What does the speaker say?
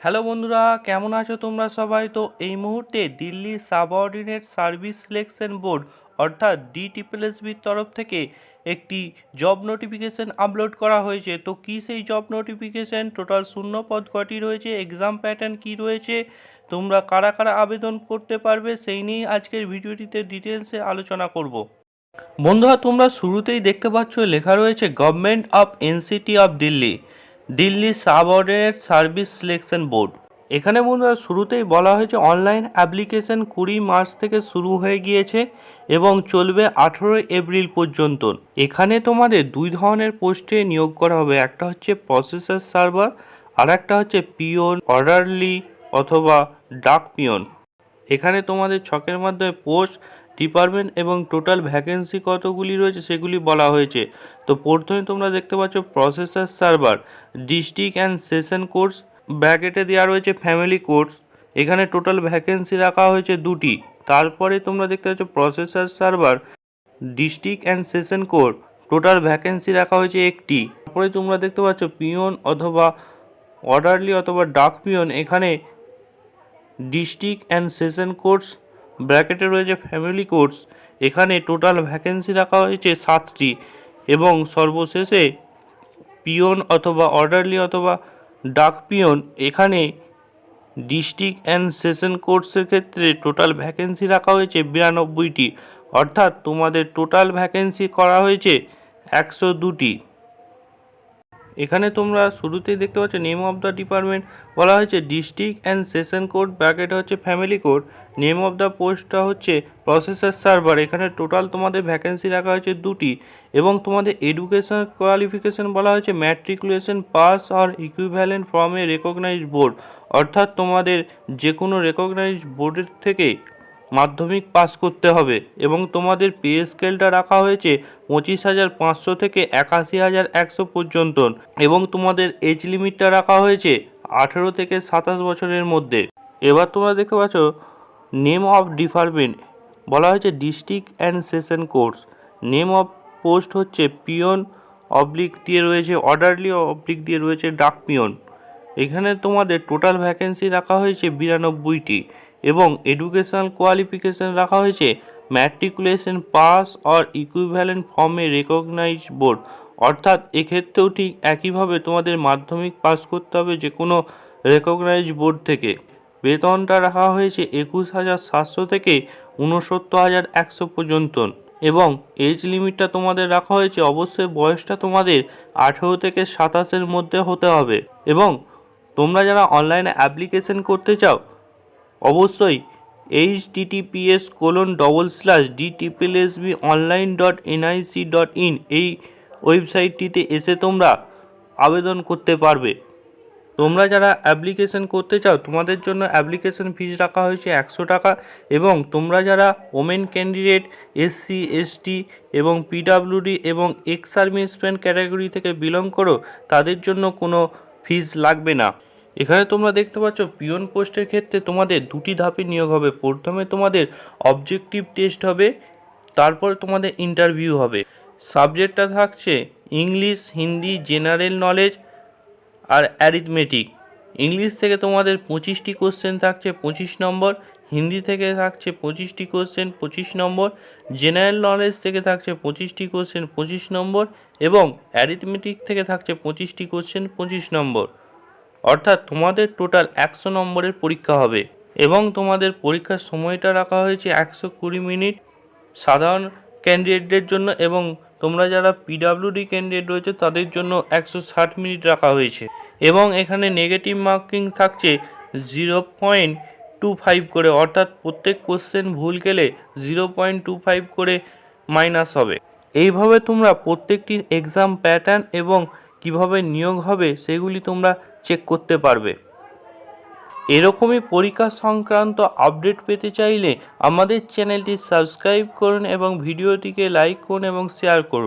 Hello বন্ধুরা, কেমন আছো তোমরা সবাই? তো এই মুহূর্তে Delhi subordinate service selection board অর্থাৎ DSSBর তরফ থেকে একটি জব নোটিফিকেশন আপলোড করা হয়েছে। তো কী সেই জব নোটিফিকেশন, টোটাল শূন্য পদ কটি রয়েছে, এক্সাম প্যাটার্ন কী রয়েছে, তোমরা কারা কারা আবেদন করতে পারবে, সেই নিয়েই আজকের ভিডিওটিতে ডিটেলসে আলোচনা করব। বন্ধুরা, তোমরা শুরুতেই দেখতে পাচ্ছ লেখা রয়েছে government of NCT of Delhi, Delhi subordinate service selection board. এখানে বন্ধুরা শুরুতেই বলা হয়েছে অনলাইন অ্যাপ্লিকেশন 20 মার্চ থেকে শুরু হয়ে গিয়েছে এবং চলবে 18 এপ্রিল পর্যন্ত। এখানে তোমাদের দুই ধরনের পোস্টে নিয়োগ করা হবে, একটা হচ্ছে প্রসেসর সার্ভার আর একটা হচ্ছে পিওন, অর্ডারলি অথবা ডাক পিওন। এখানে তোমাদের ছকের মাধ্যমে পোস্ট, ডিপার্টমেন্ট এবং টোটাল ভ্যাকেন্সি কতগুলি রয়েছে সেগুলি বলা হয়েছে। তো প্রথমে তোমরা দেখতে পাচ্ছ processor server, district and session courts, ব্র্যাকেটে দেওয়া রয়েছে ফ্যামিলি কোর্স। এখানে টোটাল ভ্যাকেন্সি রাখা হয়েছে 2টি। তারপরে তোমরা দেখতে পাচ্ছ processor server, district and session courts, total vacancy রাখা হয়েছে 1টি। তারপরে তোমরা দেখতে পাচ্ছ পিওন অথবা অর্ডারলি অথবা ডাক পিওন, এখানে ডিস্ট্রিক্ট অ্যান্ড সেশন কোর্স, ব্র্যাকেটে রয়েছে ফ্যামিলি কোর্স, এখানে টোটাল ভ্যাকেন্সি রাখা হয়েছে 7টি। এবং সর্বশেষে পিওন অথবা অর্ডারলি অথবা ডাক পিওন, এখানে ডিস্ট্রিক্ট অ্যান্ড সেশন কোর্সের ক্ষেত্রে টোটাল ভ্যাকেন্সি রাখা হয়েছে 92টি। অর্থাৎ তোমাদের টোটাল ভ্যাকেন্সি করা হয়েছে 102টি। এখানে তোমরা শুরুতেই দেখতে পাচ্ছ নেম অফ দ্য ডিপার্টমেন্ট বলা হয়েছে district and session code, bracket হচ্ছে family code. Name of the পোস্টটা হচ্ছে প্রসেসর সার্ভার, এখানে টোটাল তোমাদের ভ্যাকেন্সি রাখা হয়েছে 2টি। এবং তোমাদের এডুকেশন কোয়ালিফিকেশন বলা হয়েছে ম্যাট্রিকুলেশন পাস আর equivalent from a recognised board, অর্থাৎ তোমাদের যে কোনো রেকগনাইজড বোর্ডের থেকে মাধ্যমিক পাস করতে হবে। এবং তোমাদের পে স্কেলটা রাখা হয়েছে 25,500 থেকে 81,100 পর্যন্ত। এবং তোমাদের এজ লিমিটটা রাখা হয়েছে 18 থেকে 27 বছরের মধ্যে। এবার তোমরা দেখতে পাচ্ছ নেম অফ ডিপার্টমেন্ট বলা হয়েছে district and session course. Name of post হচ্ছে পিওন অবলিক দিয়ে রয়েছে অর্ডারলি অবলিক দিয়ে রয়েছে ডাক পিওন। এখানে তোমাদের টোটাল ভ্যাকেন্সি রাখা হয়েছে 92টি। এবং এডুকেশনাল কোয়ালিফিকেশান রাখা হয়েছে matriculation pass or equivalent form A recognised board, অর্থাৎ এক্ষেত্রেও ঠিক একইভাবে তোমাদের মাধ্যমিক পাস করতে হবে যে কোনো রেকগনাইজড বোর্ড থেকে। বেতনটা রাখা হয়েছে 21,700 থেকে 69,100 পর্যন্ত। এবং এজ লিমিটটা তোমাদের রাখা হয়েছে, অবশ্যই বয়সটা তোমাদের 18 থেকে 27-এর মধ্যে হতে হবে। এবং তোমরা যারা অনলাইনে অ্যাপ্লিকেশন করতে চাও অবশ্যই https://dssbonline.nic.in এই ওয়েবসাইটটিতে এসে তোমরা আবেদন করতে পারবে। তোমরা যারা অ্যাপ্লিকেশন করতে চাও তোমাদের জন্য অ্যাপ্লিকেশন ফিস রাখা হয়েছে 100 টাকা। এবং তোমরা যারা ওমেন ক্যান্ডিডেট, SC ST এবং PWD এবং এক্স সার্ভিসম্যান ক্যাটাগরি থেকে বিলং করো তাদের জন্য কোনো ফিস লাগবে না। এখানে তোমরা দেখতে পাচ্ছ পিওন পোস্টের ক্ষেত্রে তোমাদের 2টি ধাপে নিয়োগ হবে। প্রথমে তোমাদের অবজেক্টিভ টেস্ট হবে, তারপর তোমাদের ইন্টারভিউ হবে। সাবজেক্টটা থাকছে ইংলিশ, হিন্দি, জেনারেল নলেজ আর অ্যারিথমেটিক। ইংলিশ থেকে তোমাদের 25টি কোশ্চেন থাকছে 25 নম্বর, হিন্দি থেকে থাকছে 25টি কোশ্চেন 25 নম্বর, জেনারেল নলেজ থেকে থাকছে 25টি কোশ্চেন 25 নম্বর এবং অ্যারিথমেটিক থেকে থাকছে 25টি কোশ্চেন 25 নম্বর। অর্থাৎ তোমাদের টোটাল 100 নম্বরের পরীক্ষা হবে। এবং তোমাদের পরীক্ষার সময়টা রাখা হয়েছে 120 মিনিট সাধারণ ক্যান্ডিডেটদের জন্য। এবং তোমরা যারা PWD ক্যান্ডিডেট রয়েছে তাদের জন্য 160 মিনিট রাখা হয়েছে। এবং এখানে নেগেটিভ মার্কিং থাকছে 0.25 করে, অর্থাৎ প্রত্যেক কোশ্চেন ভুল গেলে 0.25 করে মাইনাস হবে। এইভাবে তোমরা প্রত্যেকটির এক্সাম প্যাটার্ন এবং কিভাবে নিয়োগ হবে সেগুলি তোমরা চেক করতে পারবে। এরকমই পরীক্ষা সংক্রান্ত আপডেট পেতে চাইলে আমাদের চ্যানেলটি সাবস্ক্রাইব করুন এবং ভিডিওটিকে লাইক করুন এবং শেয়ার করুন।